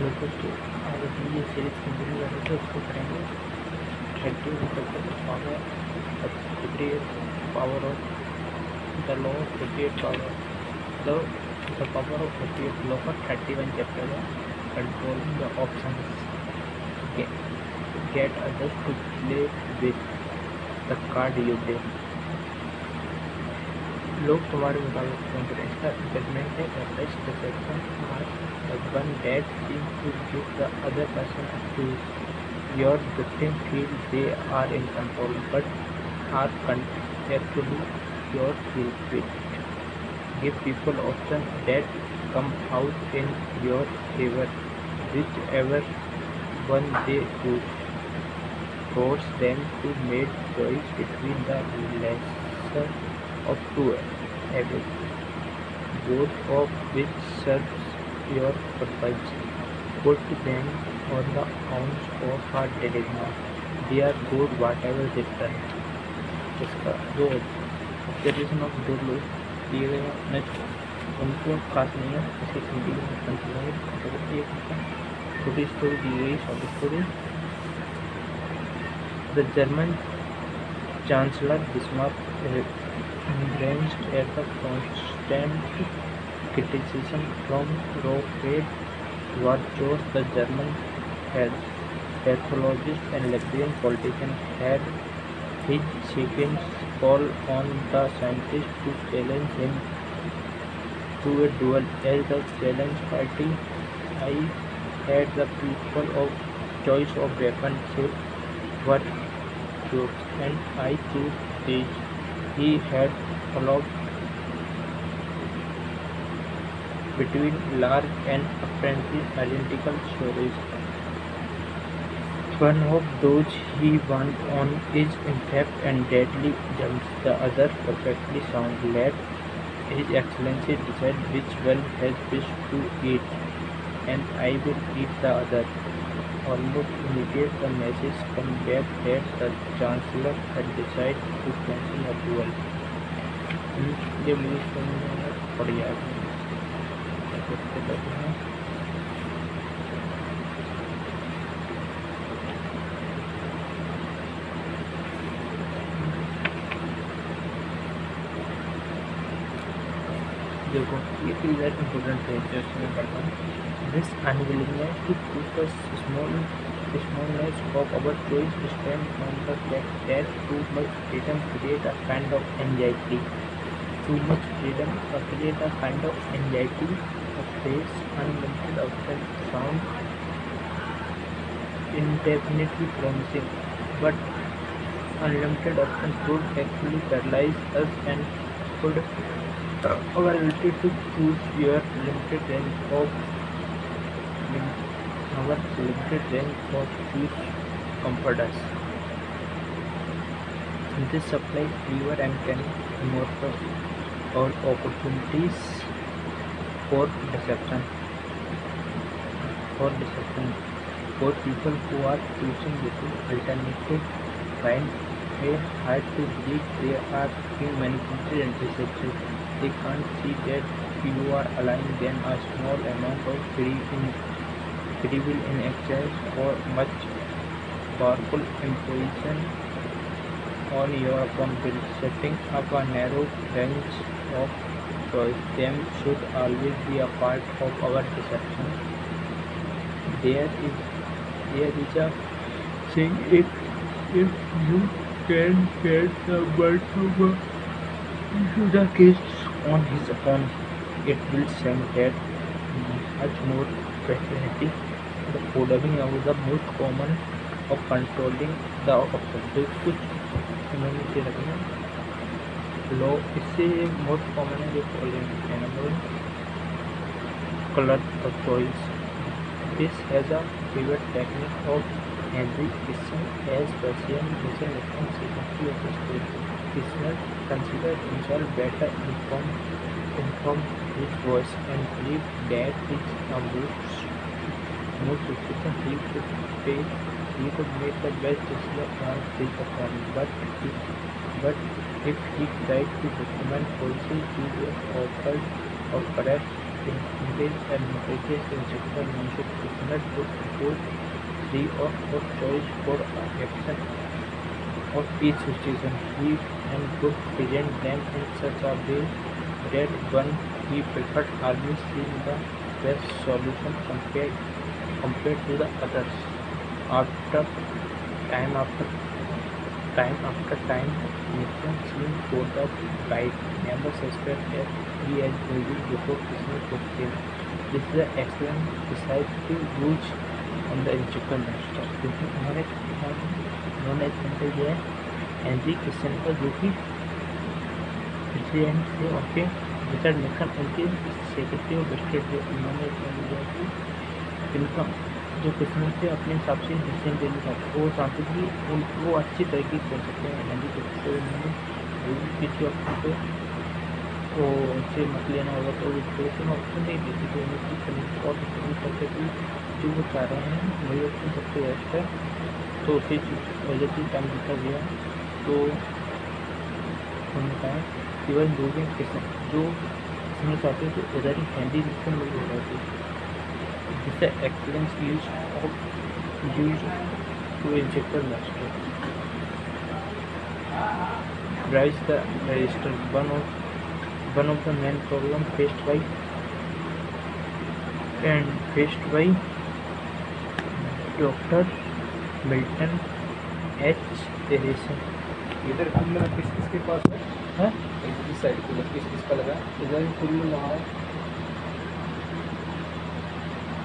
लोगों तो आज अपनी ये सीरीज कंटिन्यू कर रहे थे, उसको करेंगे 30 मतलब power superior power of the law of 38 power the power of 38 law का 31 चैप्टर है controlling the options get others to play with the card you play. लोग तुम्हारे मुताबिक कौन करें इसका जजमेंट है the best perception are the one that seem to give the other person a clue. Your victim feel they are in control but are actually your culprit. Give people options that come out in your favor, whichever one they choose. Force them to make choice between the lesser of two evils, both of which serves your purpose. Put them on the ounce of a dilemma. They are good whatever they turn. इसका जो observation of दो लोग दिए गए हैं उनको खास नहीं है, इसे हिंदी में कंसिडर एक छोटी स्टोरी दी गई, short story. The German chancellor Bismarck ranged at the constant criticism from Rothschild Warchos. The German pathologist and liberal politician had his second call on the scientist to challenge him to a duel. As the challenge party, I had the people of choice of weapons were jokes, and I chose these. He had followed between large and apparently identical stories. One of those he won on is in fact and deadly jumps, the other perfectly sound. Let His Excellency decide which one has wish to eat, and I will eat the other. Almost immediately the message came back that the Chancellor had decided to cancel the duel. ये मुझे सुनने पड़ गया है. देखो ये clear important है जो इसमें करता हूँ. This unwillingness to put a smallness of our choice stems from the fact that too much freedom creates a kind of anxiety. Too much freedom creates a kind of anxiety. A phrase unlimited option sounds indefinitely promising, but unlimited options could actually paralyze us and could our ability to choose our limited choose comfort us. This supplies fewer and can more all opportunities for deception. For people who are choosing between alternatives, find it hard to believe they are being manipulated and deceptive. They can't see that you are allowing them a small amount of free will in exchange for much powerful imposition on your accountability. Setting up a narrow range of choice them should always be a part of our deception. There is a saying, if you can get the bird to the case on his own, it will send that much more fascinating. The following are the most common of controlling the option. कुछ इन्होंने रखना लो, इससे most common है जो following है. Number colour of choice. This has a favorite technique of Henry Kissinger as Persian mission response secretary of the state. Kissinger considered himself better informed his voice and believed that his most situation he could make the best decision on his own. But if he tried to document policies he was offered of correct engage and encourages instructor should listener to propose three or four choice for action of each situation. He and could present them in such a way that one he preferred always seeing the best solution compared to the others. After after time, Nixon seemed bored of right, never suspect that he had moved before Christmas could fail. This is an excellent decisive use on the electrical master. क्योंकि उन्होंने इसमें जो है Henry किसन का जो कि president थे उनके रिचर्ड निक्सन उनके सेक्रेटरी ऑफ स्टेट थे, उन्होंने इसमें दिया कि इनका जो किस्मत से अपने हिसाब से डिसीजन लेना चाहते वो चाहते कि वो अच्छी तरीके से कर सकते हैं। हेनरी किसन से उन्होंने किसी ऑप्शन को तो उनसे मत लेना होगा तो इस तरह से ऑप्शन नहीं देती तो उन्हें कुछ करने और डिसीजन करते कि जो वो चाह रहे हैं वही ऑप्शन सबसे बेस्ट है। तो उसी वजह से टाइम दिखा गया तो उन्होंने कहा कि वह लोग किसान जो सुनना चाहते थे उधर ही हेनरी निक्सन लोग हो रहे थे। जिससे excellence use to injector master rise the register. One of the main problem faced by Dr. Milton H. Harrison. इधर खुला किसके पास है? हाँ? इस साइड खुला किसका लगा? इधर खुला लगा है,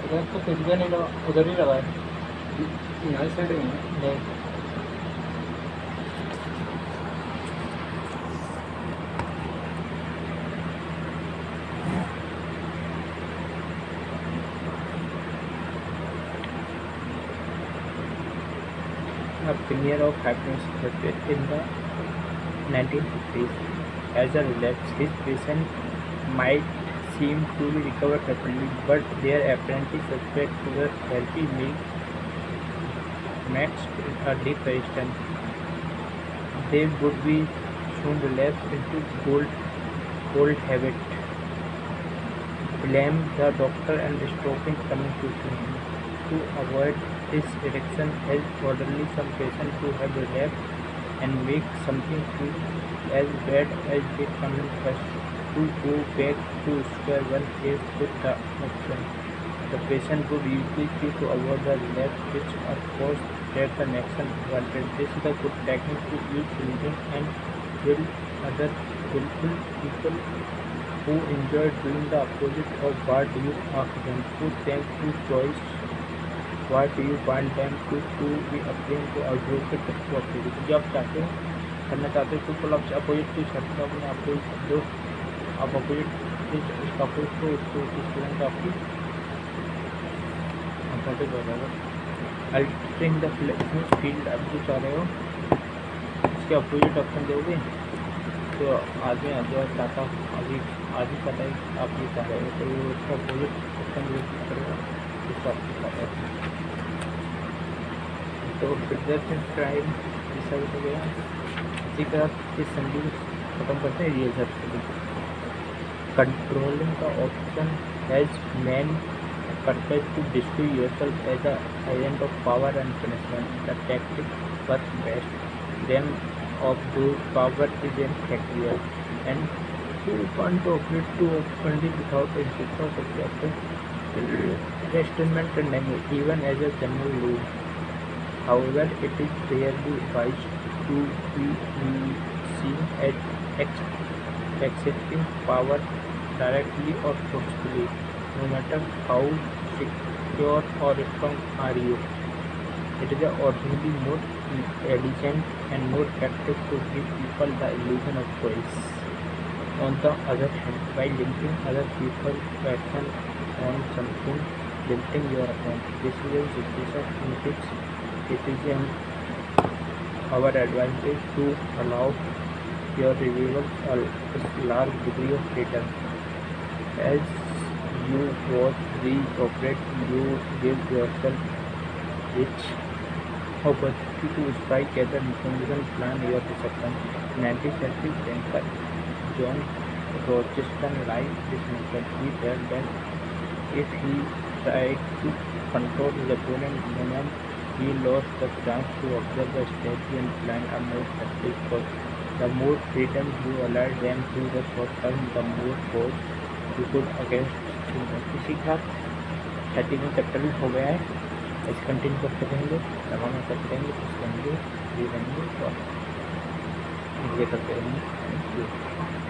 इधर तो कुछ भी नहीं लगा, उधर ही लगा है। यहाँ साइड है नहीं a premier of happiness in the 1950s. As a relapse, his patients might seem to be recovered rapidly, but their apparently suspect to the therapy makes a deep resistance. They would be soon relapse into old habit, blame the doctor and stopping coming to see him. To avoid this addiction as orderly, some patients who have relapsed and make something feel as bad as they come first to go back to square one is with the option. The patient would usually choose to avoid the relapse, which of course that the next advantage. This is a good technique to use religion and will other willful people who enjoy doing the opposite of what you ask them. Put them to choice. What do you want them to be applying to advocate for activity? जो आप चाहते हो करना चाहते हो तो full आप opposite की शर्त का अपने आपको जो आप अपोजिट इसका अपोजिट को उसको स्टूडेंट आपकी अपोजिट हो जाएगा। अल्टरिंग द फील्ड आप जो चाह रहे हो इसके अपोजिट ऑप्शन दोगे तो आदमी जो चाहता अभी आदमी चाहता है आप ये चाह रहे हो तो वो उसका अपोजिट ऑप्शन यूज करेगा इसको आपको चाहता है। तो फिर क्राइम डिसाइड हो गया। इसी तरह इस संधि खत्म करते हैं रिजर्व कंट्रोलिंग का option has main purpose to destroy yourself as a agent of power and punishment. The tactic work best them of those power is in factorial and to want to operate to openly without instruction of restrainment and language, even as a general rule. However, it is rarely wise to be seen as accepting power directly or forcefully, no matter how secure or strong are you. It is ordinarily more elegant and more effective to give people the illusion of choice. On the other hand, by linking other people's action on something, limiting your own. This is a situation in which it is our advantage to allow your reviewers a large degree of freedom. As you watch these operate, you give yourself rich opportunity to strike at the information plan your reception. 19th century thinker John Rochester liked this method. He felt that if he tried to control his opponent's movement, he lost the chance to observe the strategy and plan a more effective course. The more freedom you allowed them to the short term, the more force you could against him. इसी के साथ 30वां chapter भी हो गया है. इसे continue करते रहेंगे, तमाम करते रहेंगे, कुछ रहेंगे, ये रहेंगे और ये करते रहेंगे.